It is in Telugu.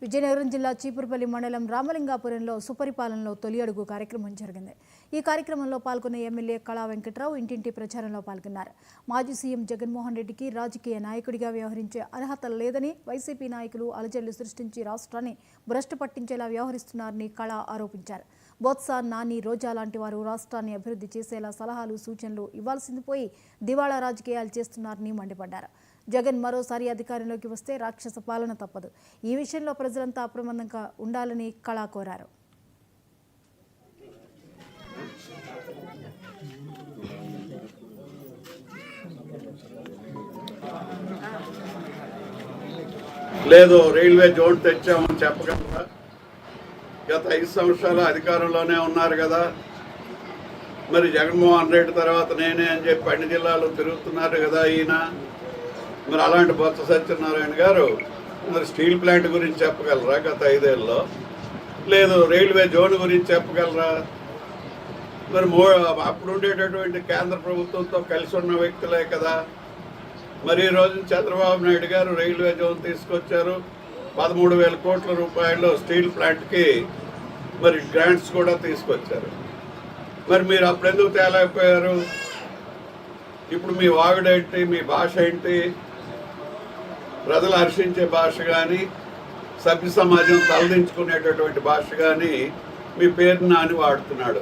విజయనగరం జిల్లా చీపురుపల్లి మండలం రామలింగాపురంలో సుపరిపాలనలో తొలి అడుగు కార్యక్రమం జరిగింది. ఈ కార్యక్రమంలో పాల్గొన్న ఎమ్మెల్యే కళా వెంకట్రావు ఇంటింటి ప్రచారంలో పాల్గొన్నారు. మాజీ సీఎం జగన్మోహన్ రెడ్డికి రాజకీయ నాయకుడిగా వ్యవహరించే అర్హత లేదని వైసీపీ నాయకులు అలజడులు సృష్టించి రాష్ట్రాన్ని భ్రష్టు పట్టించేలా వ్యవహరిస్తున్నారని కళా ఆరోపించారు. బొత్స, నాని, రోజా లాంటి వారు రాష్ట్రాన్ని అభివృద్ధి చేసేలా సలహాలు, సూచనలు ఇవ్వాల్సింది పోయి దివాళా రాజకీయాలు చేస్తున్నారని మండిపడ్డారు. జగన్ మరోసారి అధికారంలోకి వస్తే రాక్షస పాలన తప్పదు. ఈ విషయంలో ప్రజలంతా అప్రమత్తంగా ఉండాలని కళా కోరారు. లేదు రైల్వే జోన్ తెచ్చామని చెప్పగలరా? గత 5 సంవత్సరాలు అధికారంలోనే ఉన్నారు కదా. మరి జగన్మోహన్ రెడ్డి తర్వాత నేనే అని చెప్పి అన్ని జిల్లాలు తిరుగుతున్నారు కదా ఈయన. మరి అలాంటి బొత్స సత్యనారాయణ గారు మరి స్టీల్ ప్లాంట్ గురించి చెప్పగలరా గత 5 ఏళ్ళలో? లేదు రైల్వే జోన్ గురించి చెప్పగలరా? మరి అప్పుడు ఉండేటటువంటి కేంద్ర ప్రభుత్వంతో కలిసి ఉన్న వ్యక్తులే కదా. మరి ఈరోజు చంద్రబాబు నాయుడు గారు రైల్వే జోన్ తీసుకొచ్చారు. 13,000 కోట్ల రూపాయలు స్టీల్ ప్లాంట్కి మరి గ్రాంట్స్ కూడా తీసుకొచ్చారు. మరి మీరు అప్పుడు ఎందుకు తేలేకపోయారు? ఇప్పుడు మీ వాగుడేంటి, మీ భాష ఏంటి? ప్రజలు హర్షించే భాష కానీ, సభ్య సమాజం తలదించుకునేటటువంటి భాష కానీ మీ పేరున అని వాడుతున్నాడు.